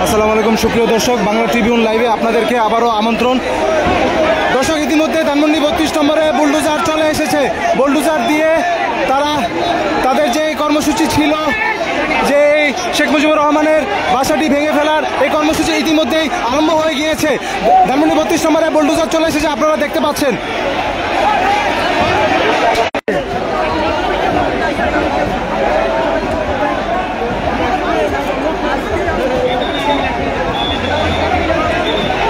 আসসালামু আলাইকুম সুপ্রিয় দর্শক, বাংলা ট্রিবিউন লাইভে আপনাদেরকে আবারও আমন্ত্রণ। দর্শক, ইতিমধ্যে ধানমন্ডি 32 নম্বরে বুলডোজার চলে এসেছে। বুলডোজার দিয়ে তারা তাদের যে কর্মসূচি ছিল, যে শেখ মুজিবুর রহমানের বাসাটি ভেঙে ফেলার এই কর্মসূচি ইতিমধ্যেই আরম্ভ হয়ে গিয়েছে। ধানমন্ডি 32 নম্বরে বুলডোজার চলে এসেছে, আপনারা দেখতে পাচ্ছেন।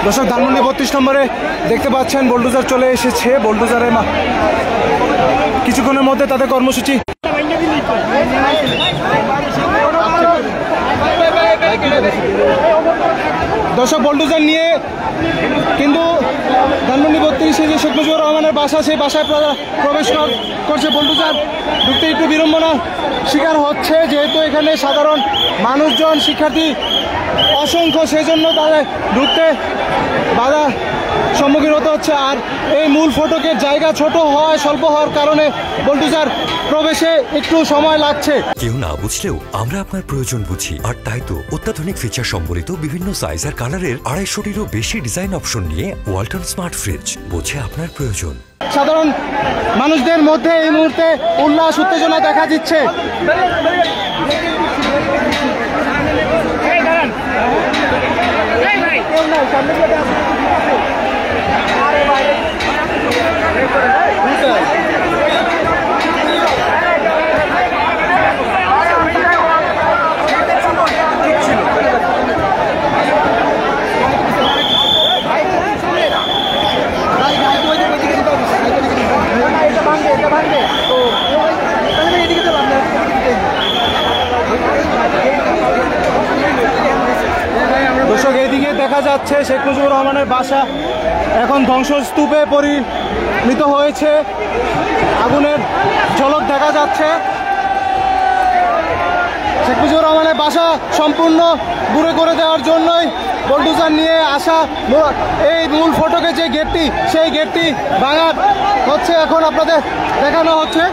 দর্শক, ধানমন্ডি 32 নম্বরে দেখতে পাচ্ছেন বুলডোজার চলে এসেছে। বুলডোজারের কিছুক্ষণের মধ্যে তাদের কর্মসূচি দর্শক বুলডোজার নিয়ে কিন্তু ধানমন্ডি 32-এ যে শেখ মুজিবুর রহমানের বাসা, সেই বাসায় প্রবেশ করছে বুলডোজার। ঢুকতে একটু বিড়ম্বনা শিকার হচ্ছে, যেহেতু এখানে সাধারণ মানুষজন, শিক্ষার্থী অসংখ্য, সেজন্য তাদের ঢুকতে বাধা সম্মুখীন হতে হচ্ছে। আর এই মূল ফটকের জায়গা ছোট হওয়ায়, স্বল্প হওয়ার কারণে বুলডোজার প্রবেশে একটু সময় লাগছে। কেউ না বুঝলেও আমরা আপনার প্রয়োজন বুঝি, আর তাই তো অত্যাধুনিক ফিচার সম্বলিত বিভিন্ন সাইজ আর কালারের 250-টিরও বেশি ডিজাইন অপশন নিয়ে ওয়ালটন স্মার্ট ফ্রিজ বোঝে আপনার প্রয়োজন। সাধারণ মানুষদের মধ্যে এই মুহূর্তে উল্লাস, উত্তেজনা দেখা দিচ্ছে। দর্শক, এইদিকে দেখা যাচ্ছে শেখ মুজিবুর রহমানের বাসা এখন ধ্বংসস্তূপে পরিণত হয়েছে। আগুনের ঝলক দেখা যাচ্ছে। শেখ মুজিবুর রহমানের বাসা সম্পূর্ণ গুঁড়ো করে দেওয়ার জন্যই বুলডোজার নিয়ে আসা এই মূল ফটকে যে গেটটি, সেই গেটটি ভাঙা হচ্ছে, এখন আপনাদের দেখানো হচ্ছে।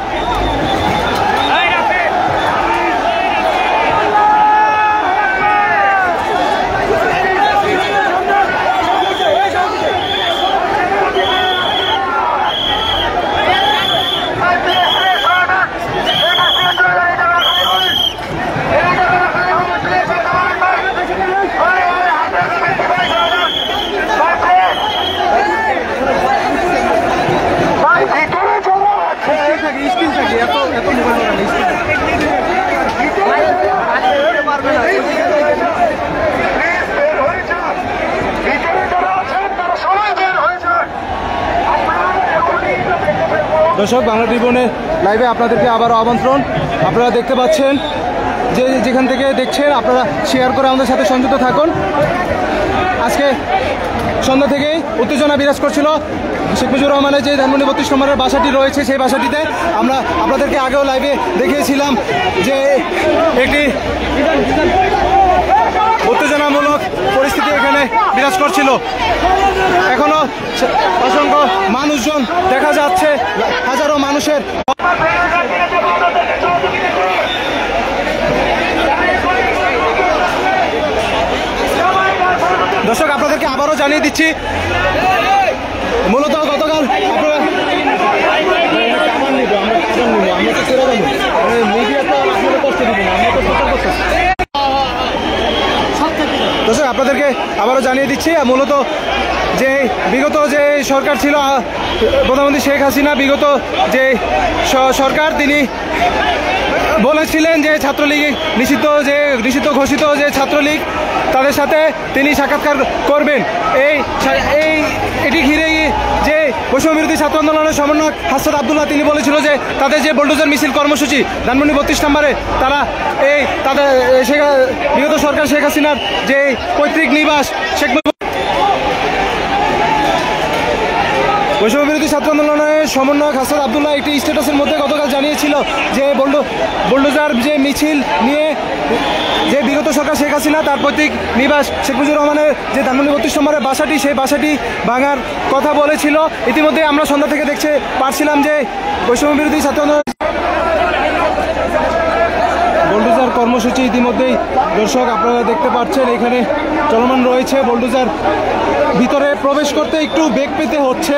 দর্শক, বাংলা ট্রিবিউনের লাইভে আপনাদেরকে আবারও আমন্ত্রণ। আপনারা দেখতে পাচ্ছেন, যে যেখান থেকে দেখছেন আপনারা শেয়ার করে আমাদের সাথে সংযুক্ত থাকুন। আজকে সন্ধ্যা থেকেই উত্তেজনা বিরাজ করছিল। শেখ মুজিবুর রহমানের যে ধানমন্ডি 32 নম্বরের বাসাটি রয়েছে, সেই বাসাটিতে আমরা আপনাদেরকে আগেও লাইভে দেখিয়েছিলাম যে একটি উত্তেজনামূলক পরিস্থিতি এখানে বিরাজ করছিল। এখনো অসংখ্য মানুষজন দেখা যাচ্ছে, হাজারো মানুষের। দর্শক, আপনাদেরকে আবারও জানিয়ে দিচ্ছি, মূলত গতকাল আপনারা দর্শক আপনাদেরকে আবারও জানিয়ে দিচ্ছি, মূলত যে বিগত যে সরকার ছিল, প্রধানমন্ত্রী শেখ হাসিনা, বিগত যে সরকার, তিনি বলেছিলেন যে ছাত্রলীগ নিষিদ্ধ ঘোষিত যে ছাত্রলীগ, তাদের সাথে তিনি সাক্ষাৎকার করবেন। এটি ঘিরেই যে বৈষম্য বিরোধী ছাত্র আন্দোলনের সমন্বয়ক হাসনাত আবদুল্লাহ, তিনি বলেছিল যে তাদের যে বুলডোজার মিছিল কর্মসূচি ধানমন্ডি 32 নম্বরে, তারা তাদের বিগত সরকার শেখ হাসিনার যে পৈতৃক নিবাস শেখ বৈষম্য বিরোধী ছাত্র আন্দোলনের সমন্বয়ক হাসনাত আবদুল্লাহ একটি স্ট্যাটাসের মধ্যে গতকাল জানিয়েছিল যে বুলডোজার যে মিছিল নিয়ে যে বিগত সরকার শেখ হাসিনা তার পৈতৃক নিবাস শেখ মুজিবুর রহমানের যে ধানমন্ডি 32 নম্বরের বাসাটি, সেই বাসাটি ভাঙার কথা বলেছিল। ইতিমধ্যে আমরা সন্ধ্যা থেকে দেখতে পারছিলাম যে বৈষম্য বিরোধী ছাত্র আন্দোলন বুলডোজার কর্মসূচি ইতিমধ্যেই দর্শক আপনারা দেখতে পাচ্ছেন এখানে চলমান রয়েছে। বুলডোজার ভিতরে প্রবেশ করতে একটু বেগ পেতে হচ্ছে।